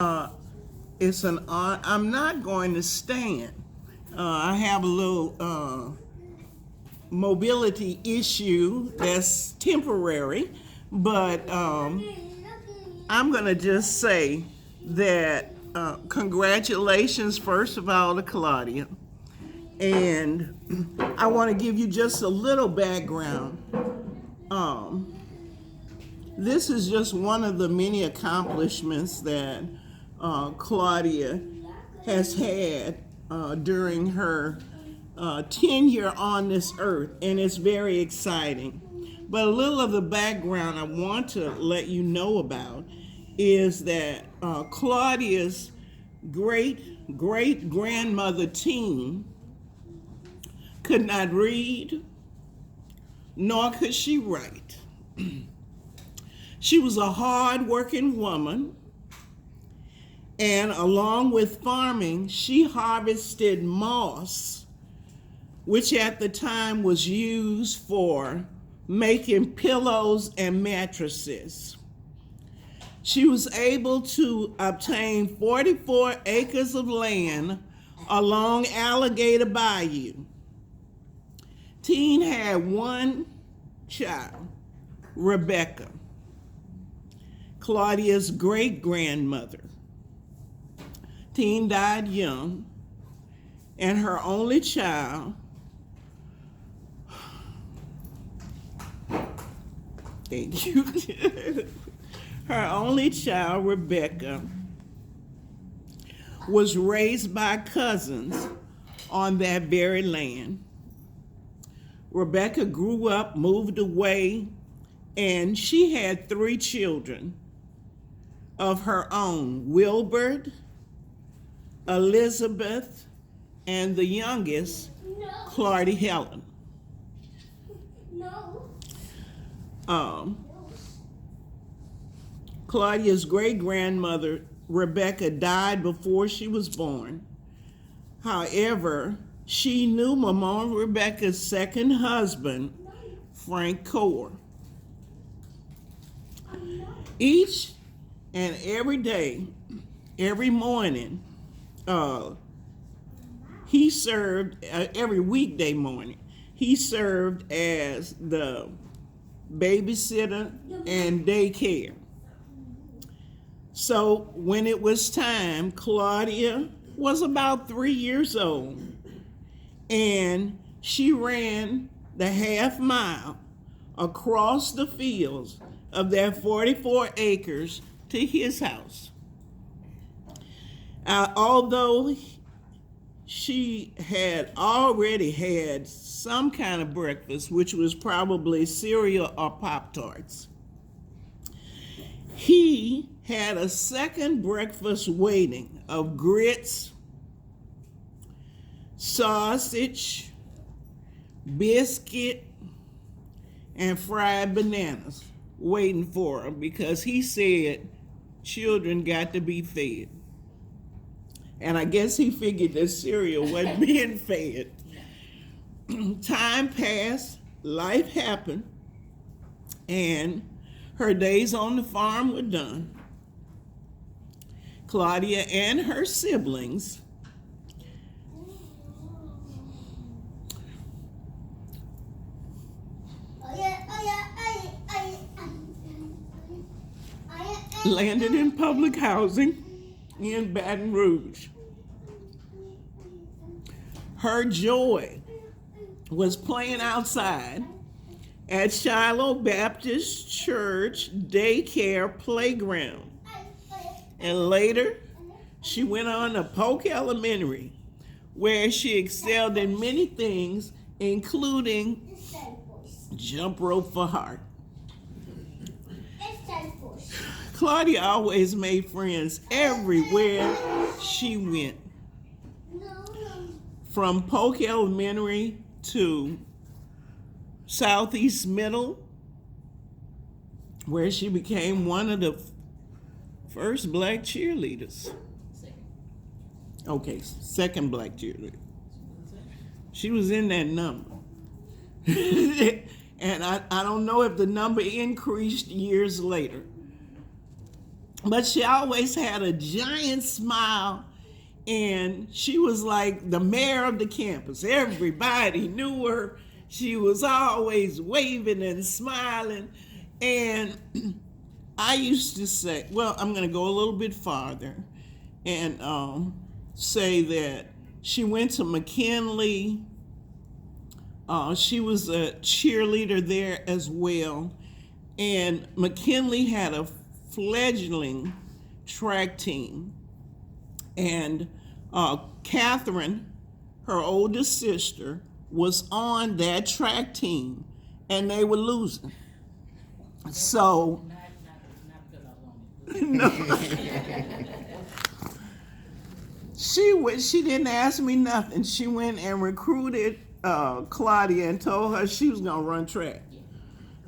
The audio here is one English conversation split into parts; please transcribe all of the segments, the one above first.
Uh, it's an honor. I'm not going to stand. I have a little mobility issue that's temporary, but I'm going to just say that congratulations, first of all, to Claudia. And I want to give you just a little background. Um, this is just one of the many accomplishments that Claudia has had during her tenure on this earth, and it's very exciting. But a little of the background I want to let you know about is that Claudia's great grandmother Teen could not read, nor could she write. She was a hard-working woman, and along with farming, she harvested moss, which at the time was used for making pillows and mattresses. She was able to obtain 44 acres of land along Alligator Bayou. Teen had one child, Rebecca, Claudia's great-grandmother. Teen died young, and her only child, thank you, her only child, Rebecca, was raised by cousins on that very land. Rebecca grew up, moved away, and she had 3 children of her own, Wilbert, Elizabeth, and the youngest, Claudia Helen. Claudia's great-grandmother, Rebecca, died before she was born. However, she knew Mama Rebecca's second husband, Frank Carver. Each and every day, every morning, he served, every weekday morning, he served as the babysitter and daycare. So when it was time, Claudia was about 3 years old, and she ran the half mile across the fields of that 44 acres to his house. Although she had already had some kind of breakfast, which was probably cereal or Pop-Tarts, he had a second breakfast waiting of grits, sausage, biscuit, and fried bananas waiting for him, because he said children got to be fed. And I guess he figured that cereal wasn't being fed. Time passed, life happened, and her days on the farm were done. Claudia and her siblings landed in public housing in Baton Rouge. Her joy was playing outside at Shiloh Baptist Church daycare playground. And later, she went on to Polk Elementary, where she excelled in many things, including jump rope for heart. Claudia always made friends everywhere she went. From Polk Elementary to Southeast Middle, where she became one of the first black cheerleaders. Okay, second black cheerleader. She was in that number. And I don't know if the number increased years later. But she always had a giant smile, and she was like the mayor of the campus. Everybody knew her. She was always waving and smiling. And I used to say, well, I'm going to go a little bit farther and say that she went to McKinley. She was a cheerleader there as well. And McKinley had a fledgling track team. And Catherine, her oldest sister, was on that track team, and they were losing. So, no. She didn't ask me nothing. She went and recruited Claudia and told her she was gonna run track.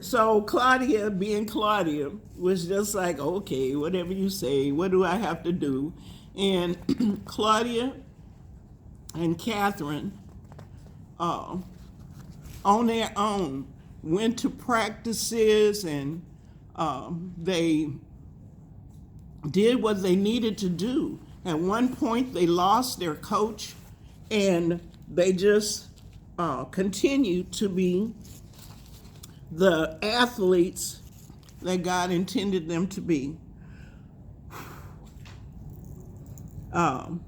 So Claudia, being Claudia, was just like, okay, whatever you say, what do I have to do? And Claudia and Catherine, on their own, went to practices, and they did what they needed to do. At one point, they lost their coach, and they just continued to be the athletes that God intended them to be. I'm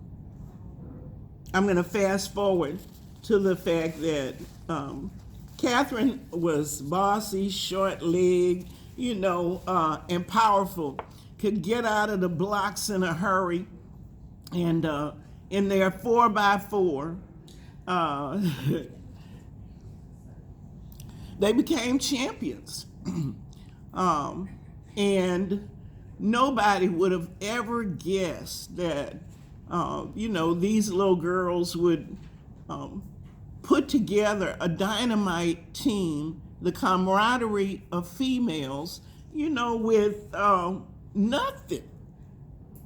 going to fast forward to the fact that Catherine was bossy, short-legged, and powerful, could get out of the blocks in a hurry, and in their 4x4, they became champions. And nobody would have ever guessed that, these little girls would put together a dynamite team, the camaraderie of females, with nothing.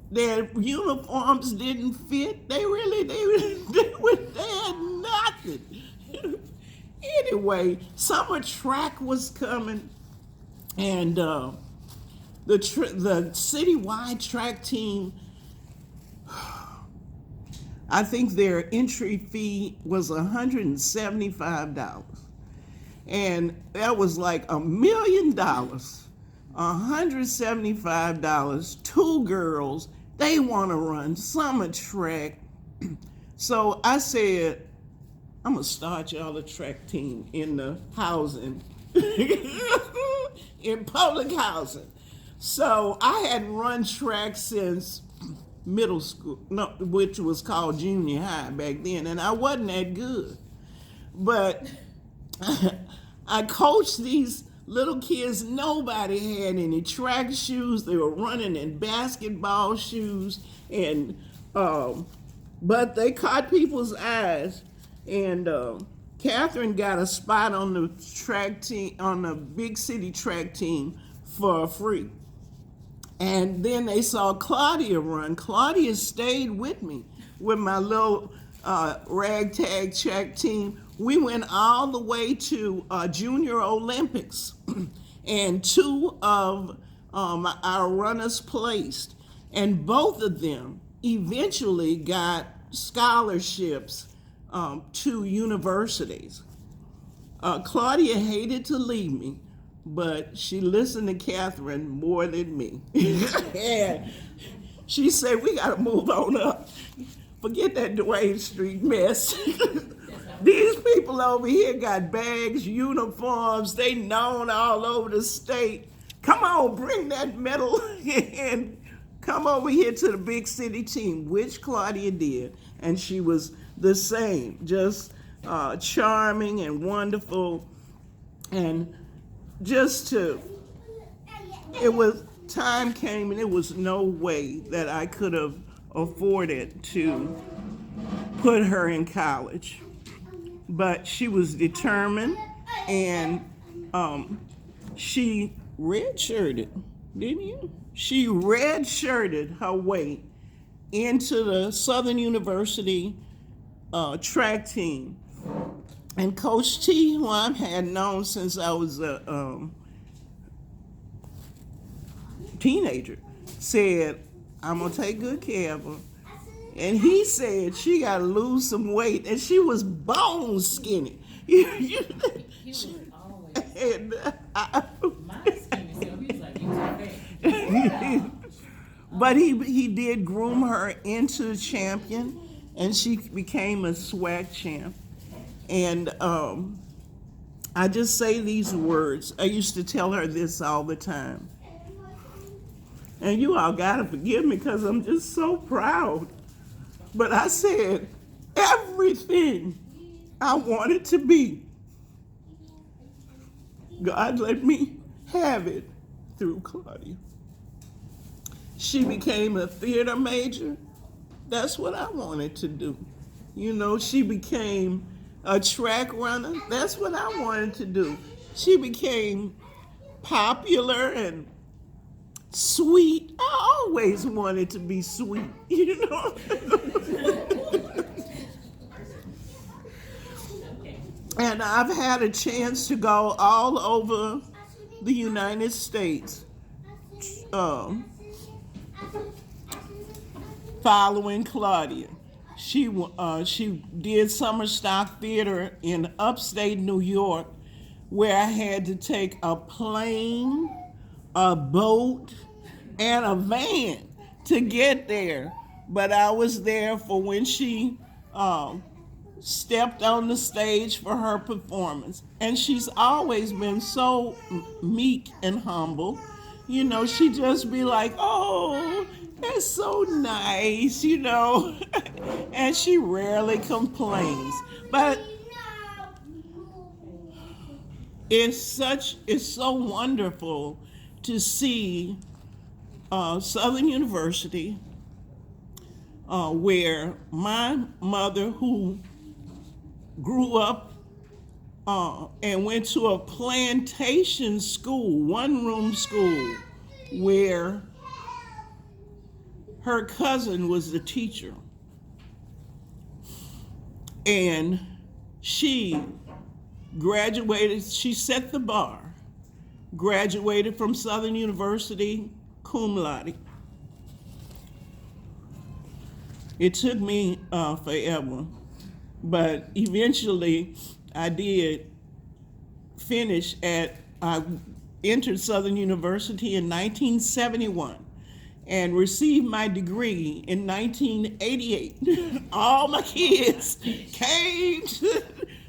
Their uniforms didn't fit. They had nothing. Anyway, summer track was coming, and the citywide track team, I think their entry fee was $175, and that was like $1 million. $175, two girls, they want to run summer track. So I said, I'm going to start y'all a track team in the housing, in public housing. So I had run track since middle school, which was called junior high back then, and I wasn't that good. But I coached these little kids. Nobody had any track shoes. They were running in basketball shoes, and but they caught people's eyes. And Catherine got a spot on the track team, on the big city track team, for free. And then they saw Claudia run. Claudia stayed with me with my little ragtag track team. We went all the way to Junior Olympics, and two of our runners placed, and both of them eventually got scholarships to universities. Claudia hated to leave me, but she listened to Catherine more than me. And she said, we got to move on up. Forget that Duane Street mess. These people over here got bags, uniforms, they known all over the state. Come on, bring that medal and come over here to the big city team, which Claudia did. And she was the same, just charming and wonderful. And time came and it was no way that I could have afforded to put her in college. But she was determined, and she redshirted, didn't you? She redshirted her way into the Southern University track team. And Coach T, who I had known since I was a teenager, said, I'm going to take good care of her. And he said she got to lose some weight, and she was bone skinny. He was always. And My skinny, so he was like, you too fat. but he did groom her into a champion, and she became a swag champ. And I just say these words. I used to tell her this all the time. And you all gotta forgive me because I'm just so proud. But I said, everything I wanted to be, God let me have it through Claudia. She became a theater major. That's what I wanted to do. You know, she became a track runner. That's what I wanted to do. She became popular and sweet. I always wanted to be sweet, you know. And I've had a chance to go all over the United States following Claudia. She did summer stock theater in upstate New York, where I had to take a plane, a boat, and a van to get there. But I was there for when she stepped on the stage for her performance. And she's always been so meek and humble. You know, she just be like, oh, that's so nice, you know. And she rarely complains. But it's so wonderful to see Southern University, where my mother, who grew up and went to a plantation school, one-room school, where her cousin was the teacher. And she graduated, she set the bar, graduated from Southern University cum laude. It took me forever, but eventually I did finish I entered Southern University in 1971 and received my degree in 1988. All my kids came to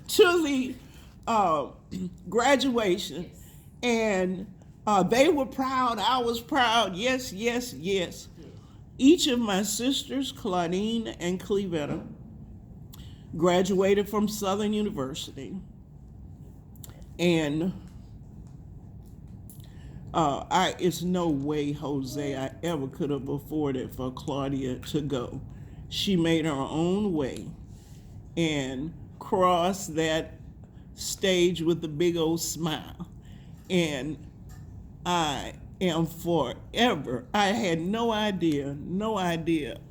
the graduation, and they were proud. I was proud. Yes, yes, yes. Each of my sisters, Claudine and Clevetta, graduated from Southern University. And it's no way, Jose, I ever could have afforded for Claudia to go. She made her own way and crossed that stage with a big old smile. And I am forever. I had no idea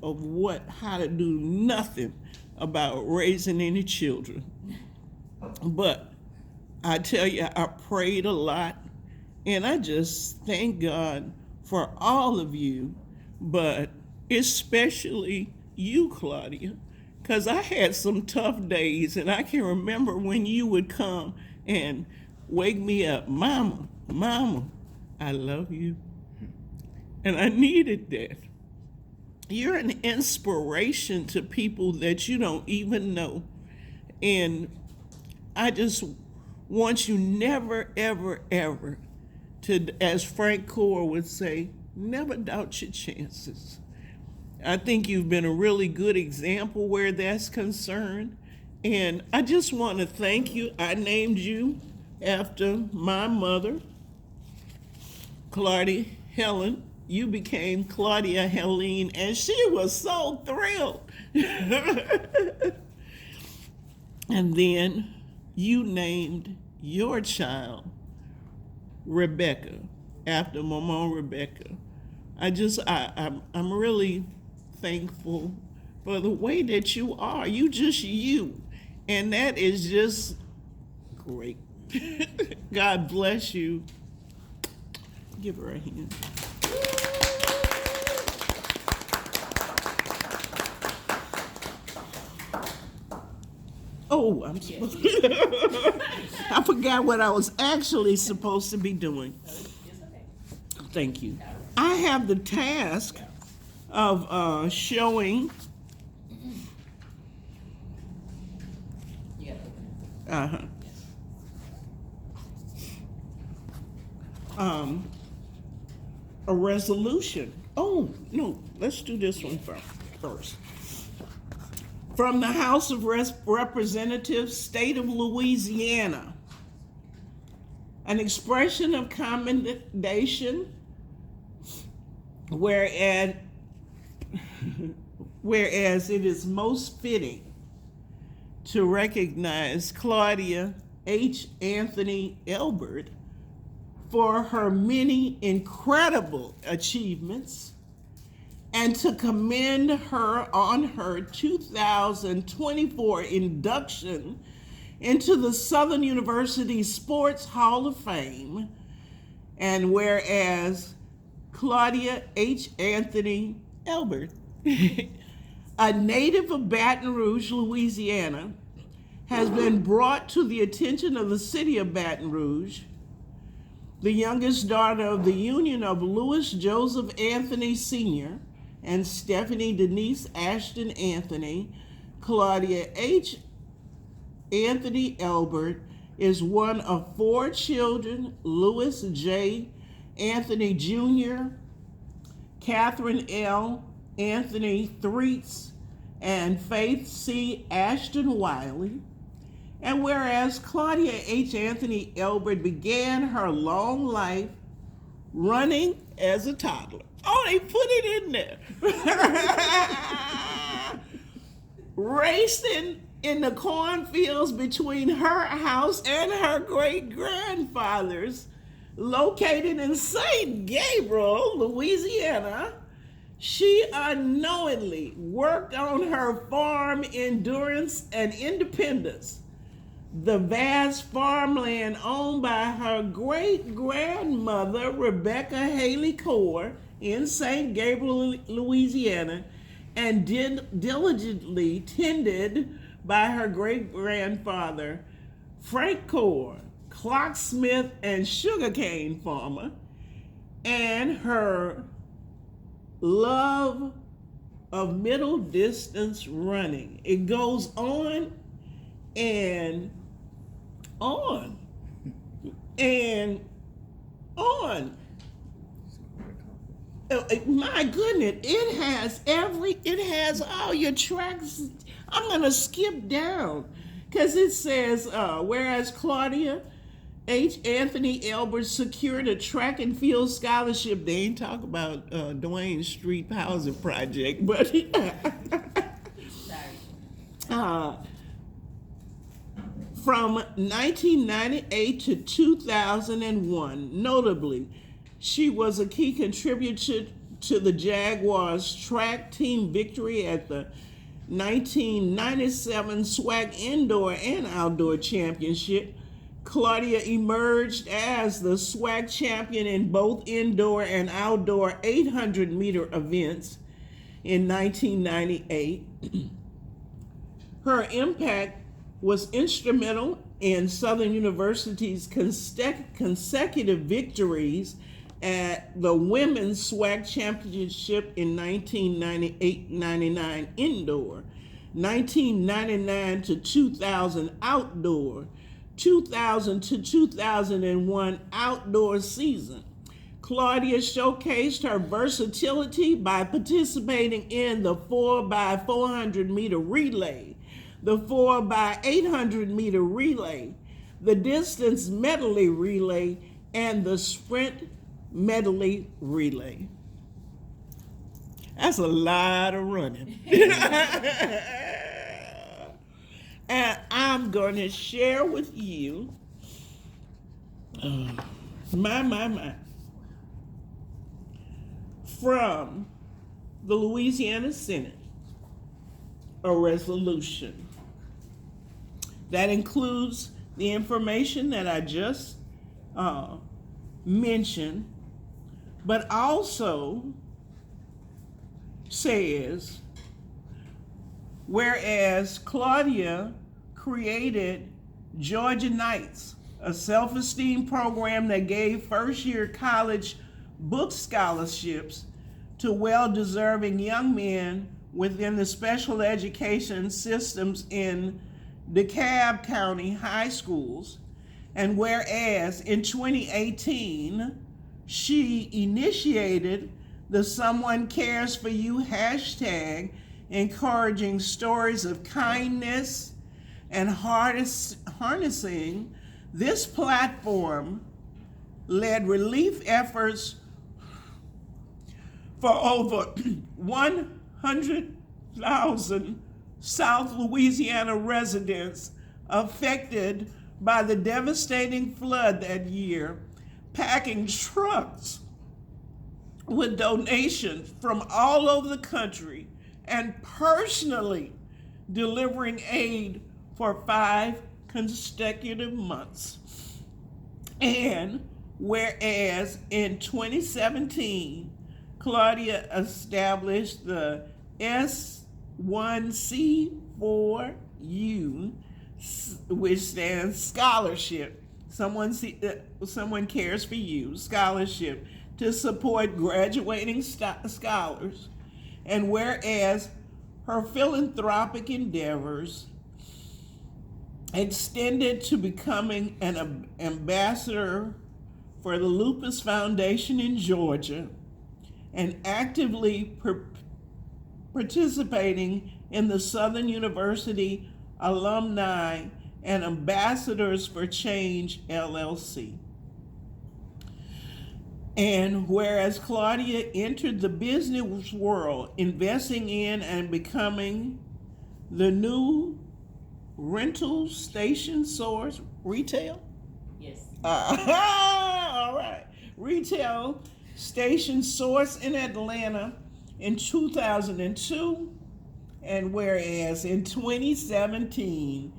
of how to do nothing about raising any children. But I tell you, I prayed a lot, and I just thank God for all of you, but especially you, Claudia, because I had some tough days, and I can remember when you would come and wake me up, Mama, I love you. And I needed that. You're an inspiration to people that you don't even know. And I just want you never, ever, ever to, as Frank Core would say, never doubt your chances. I think you've been a really good example where that's concerned. And I just want to thank you. I named you after my mother, Claudia Helen. You became Claudia Helene, and she was so thrilled. And then you named your child Rebecca, after Mama Rebecca. I'm really thankful for the way that you are. You just you. And that is just great. God bless you. Give her a hand. Oh, I'm supposed I forgot what I was actually supposed to be doing. It's okay. Thank you. I have the task of showing You gotta open it. uh-huh, a resolution. Oh, no, let's do this one first. From the House of Representatives, State of Louisiana, an expression of commendation, whereas it is most fitting to recognize Claudia H. Anthony Elbert for her many incredible achievements and to commend her on her 2024 induction into the Southern University Sports Hall of Fame. And whereas Claudia H. Anthony Elbert, a native of Baton Rouge, Louisiana, has been brought to the attention of the city of Baton Rouge, the youngest daughter of the union of Louis Joseph Anthony Sr. and Stephanie Denise Ashton Anthony. Claudia H. Anthony Elbert is one of 4 children: Louis J. Anthony Jr., Catherine L. Anthony Threets, and Faith C. Ashton Wiley. And whereas Claudia H. Anthony Elbert began her long life running as a toddler. Oh, they put it in there. Racing in the cornfields between her house and her great-grandfather's, located in St. Gabriel, Louisiana, she unknowingly worked on her farm endurance and independence, the vast farmland owned by her great-grandmother, Rebecca Haley Core, in St. Gabriel, Louisiana, and diligently tended by her great-grandfather, Frank Core, clocksmith and sugarcane farmer, and her love of middle distance running. It goes on and on and on. My goodness, it has all your tracks. I'm gonna skip down because it says, whereas Claudia H. Anthony Elbert secured a track and field scholarship. They ain't talk about Dwayne Street Housing Project, but from 1998 to 2001, notably, she was a key contributor to the Jaguars track team victory at the 1997 SWAC Indoor and Outdoor Championship. Claudia emerged as the SWAC champion in both indoor and outdoor 800-meter events in 1998. Her impact was instrumental in Southern University's consecutive victories at the Women's SWAC Championship in 1998-99 indoor, 1999 to 2000 outdoor, 2000 to 2001 outdoor season. Claudia showcased her versatility by participating in the 4x400 meter relay, the 4x800 meter relay, the distance medley relay, and the sprint medley relay. That's a lot of running. And I'm going to share with you, from the Louisiana Senate, a resolution that includes the information that I just mentioned, but also says, whereas Claudia created Georgia Nights, a self-esteem program that gave first-year college book scholarships to well-deserving young men within the special education systems in DeKalb County high schools. And whereas in 2018, she initiated the Someone Cares for You hashtag, encouraging stories of kindness and harnessing this platform led relief efforts for over 100,000 South Louisiana residents affected by the devastating flood that year, packing trucks with donations from all over the country and personally delivering aid for 5 consecutive months. And whereas in 2017, Claudia established the S1C4U, which stands scholarship, Someone Cares for You scholarship, to support graduating scholars. And whereas her philanthropic endeavors extended to becoming an ambassador for the Lupus Foundation in Georgia and actively participating in the Southern University Alumni and Ambassadors for Change LLC. And whereas Claudia entered the business world, investing in and becoming the new rental station source retail? Yes. All right. Retail station source in Atlanta in 2002. And whereas in 2017,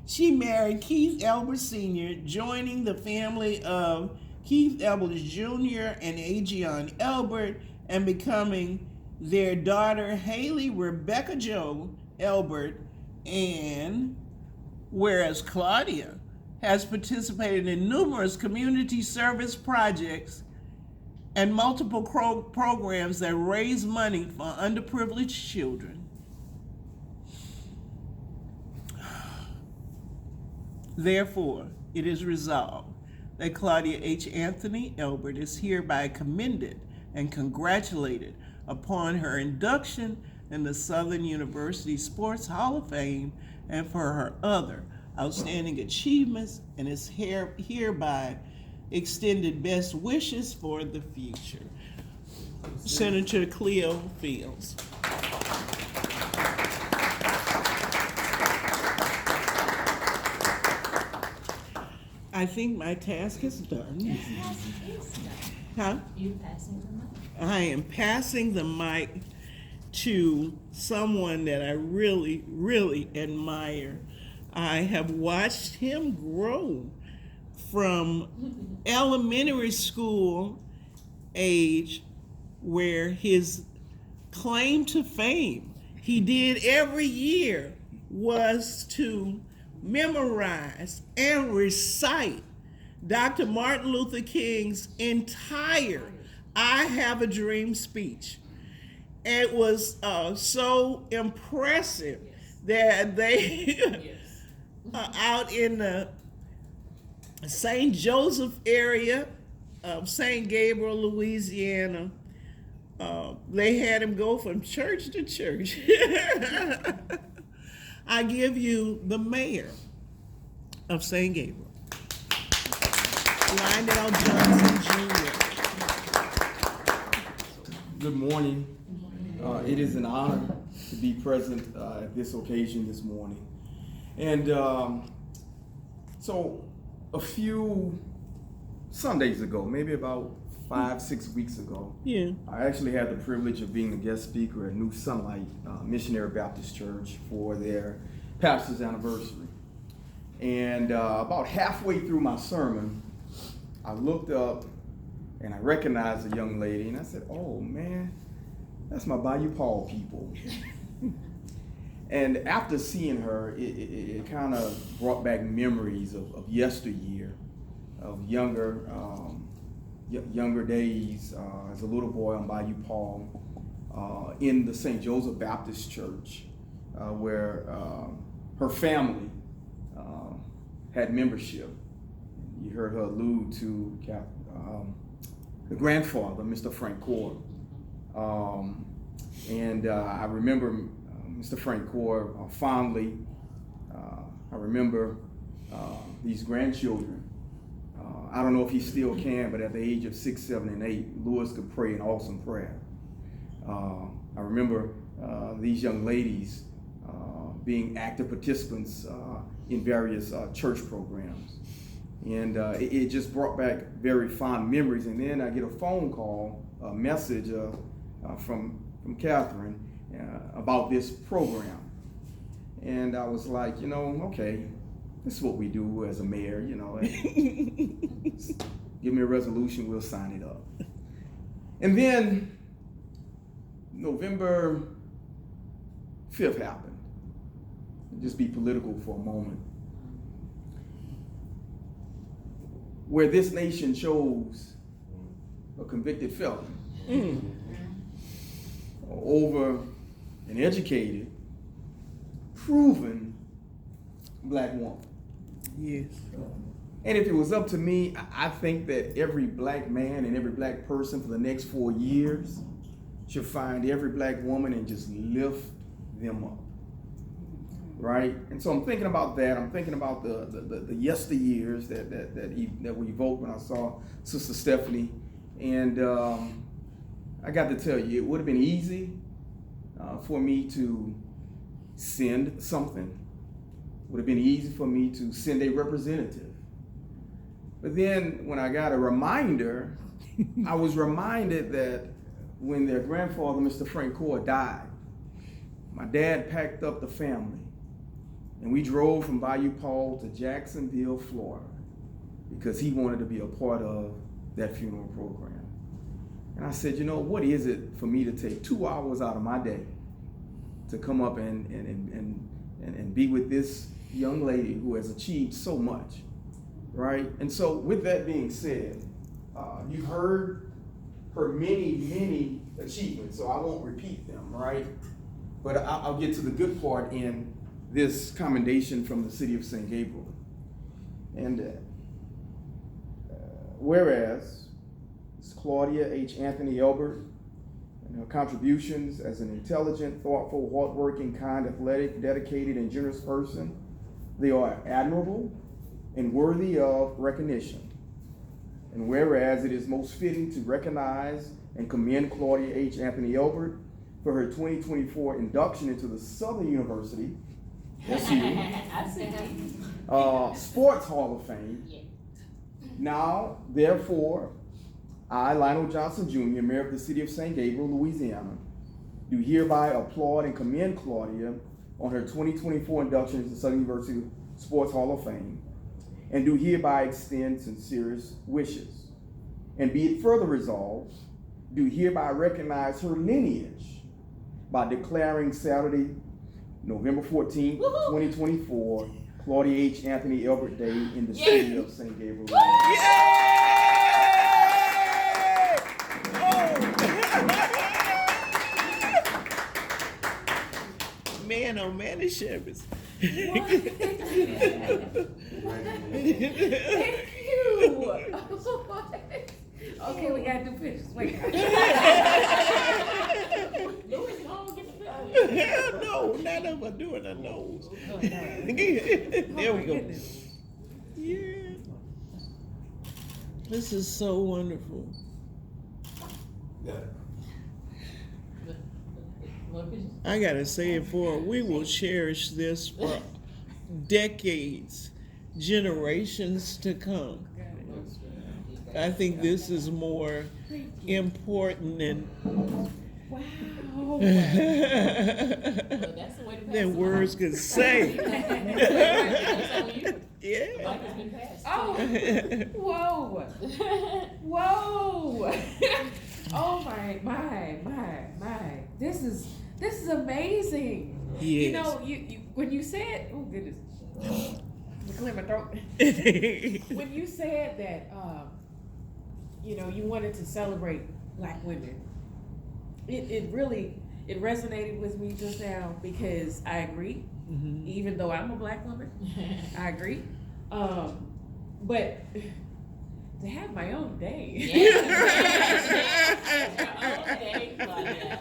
she married Keith Elbert Sr., joining the family of Keith Elbert Jr. and Adrian Elbert, and becoming their daughter Haley Rebecca Jo Elbert. And whereas Claudia has participated in numerous community service projects and multiple programs that raise money for underprivileged children. Therefore, it is resolved that Claudia H. Anthony Elbert is hereby commended and congratulated upon her induction in the Southern University Sports Hall of Fame and for her other outstanding achievements, and is hereby extended best wishes for the future. Senator Cleo Fields. I think my task is done. Huh? You passing the mic? I am passing the mic to someone that I really, really admire. I have watched him grow from elementary school age, where his claim to fame, he did every year, was to memorize and recite Dr. Martin Luther King's entire I Have a Dream speech. It was so impressive that they out in the St. Joseph area of St. Gabriel, Louisiana, they had him go from church to church. I give you the mayor of St. Gabriel, Lionel Johnson Jr. Good morning. It is an honor to be present at this occasion this morning. And so a few Sundays ago, maybe about 5-6 weeks ago, I actually had the privilege of being a guest speaker at New Sunlight Missionary Baptist Church for their pastor's anniversary. And about halfway through my sermon, I looked up and I recognized a young lady, and I said, "Oh man, that's my Bayou Paul people." And after seeing her, it kind of brought back memories of yesteryear, of younger days as a little boy on Bayou Paul in the St. Joseph Baptist Church, where her family had membership. You heard her allude to the grandfather, Mr. Frank Core. And I remember Mr. Frank Core fondly. I remember these grandchildren. I don't know if he still can, but at the age of 6, 7, and 8, Lewis could pray an awesome prayer. I remember these young ladies being active participants in various church programs. And it just brought back very fond memories. And then I get a phone call, a message from Catherine about this program. And I was like, okay, this is what we do as a mayor, give me a resolution, we'll sign it up. And then November 5th happened. Just be political for a moment. Where this nation chose a convicted felon over an educated, proven black woman. Yes. And if it was up to me, I think that every black man and every black person for the next 4 years should find every black woman and just lift them up. Right? And so I'm thinking about that. I'm thinking about the yesteryears that we evoked when I saw Sister Stephanie. And I got to tell you, it would have been easy for me to send something. It would have been easy for me to send a representative. But then when I got a reminder, I was reminded that when their grandfather, Mr. Frank Core, died, my dad packed up the family and we drove from Bayou Paul to Jacksonville, Florida, because he wanted to be a part of that funeral program. And I said, what is it for me to take 2 hours out of my day to come up and be with this young lady who has achieved so much, right? And so with that being said, you've heard her many achievements, so I won't repeat them, right? But I'll get to the good part in this commendation from the city of St. Gabriel. And whereas Claudia H. Anthony Elbert and her contributions as an intelligent, thoughtful, hardworking, kind, athletic, dedicated, and generous person, they are admirable and worthy of recognition. And whereas it is most fitting to recognize and commend Claudia H. Anthony Elbert for her 2024 induction into the Southern University Sports Hall of Fame. Now, therefore, I, Lionel Johnson Jr., Mayor of the City of St. Gabriel, Louisiana, do hereby applaud and commend Claudia on her 2024 induction into the Southern University Sports Hall of Fame, and do hereby extend sincerest wishes. And be it further resolved, do hereby recognize her lineage by declaring Saturday, November 14th, 2024, Claudia H. Anthony Elbert Day in the city of St. Gabriel. Man, oh man, the sheriffs. Thank you. Okay, we gotta do pictures. Wait. Louis, go get the picture. Hell no, none of us doing a nose. There we go. Yeah. This is so wonderful. I gotta say it for we will cherish this for decades, generations to come. I think this is more important than words could say. Yeah. Oh, whoa, whoa. Oh my. This is amazing. Yes. You know, you when you said, oh goodness, to clear my throat. When you said that, you know, you wanted to celebrate Black women, it really resonated with me just now because I agree. Mhm. Even though I'm a Black woman, I agree. But to have my own day. Your own day, Claudia.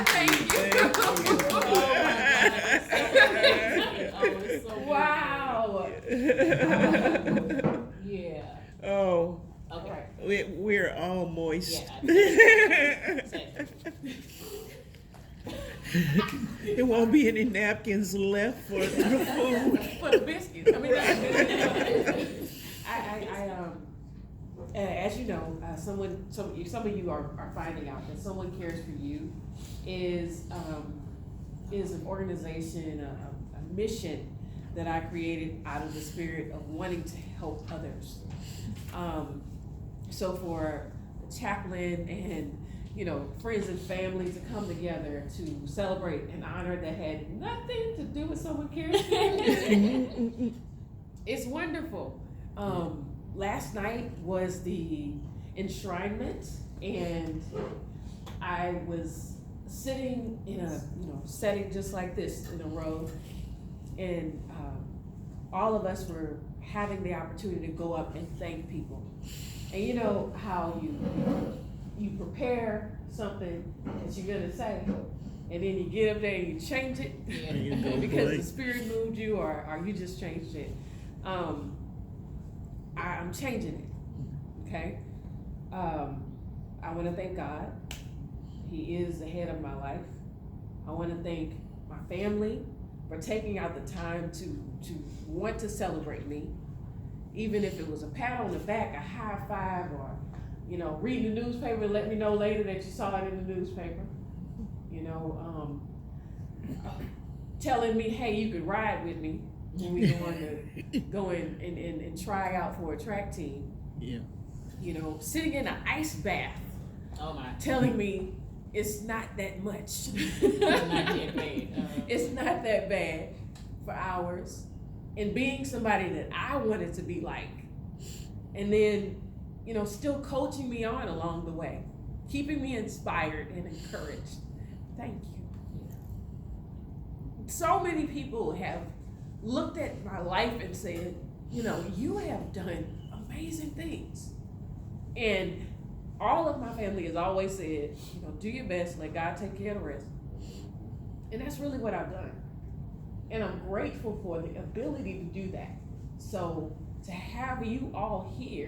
Thank you. So Wow. yeah. Oh, Okay. we're all moist. Yeah. There won't be any napkins left for the food. For the biscuits. I mean, as you know, some of you are finding out that Someone Cares for You is an organization, a mission that I created out of the spirit of wanting to help others. So for the chaplain and, you know, friends and family to come together to celebrate an honor that had nothing to do with Someone Cares for You, it's wonderful. Last night was the enshrinement, and I was sitting in a setting just like this in a row, and all of us were having the opportunity to go up and thank people. And you know how you prepare something that you're gonna say, and then you get up there and you change it because the spirit moved you, or you just changed it. I'm changing it. Okay. I want to thank God. He is the head of my life. I want to thank my family for taking out the time to want to celebrate me, even if it was a pat on the back, a high five, or reading the newspaper and let me know later that you saw it in the newspaper. Telling me, hey, you could ride with me when we go in and try out for a track team. Yeah. Sitting in an ice bath. Oh my. Telling me it's not that much. It's not that bad for hours. And being somebody that I wanted to be like. And then, still coaching me on along the way. Keeping me inspired and encouraged. Thank you. So many people have looked at my life and said, you have done amazing things. And all of my family has always said, do your best, let God take care of the rest. And that's really what I've done. And I'm grateful for the ability to do that. So to have you all here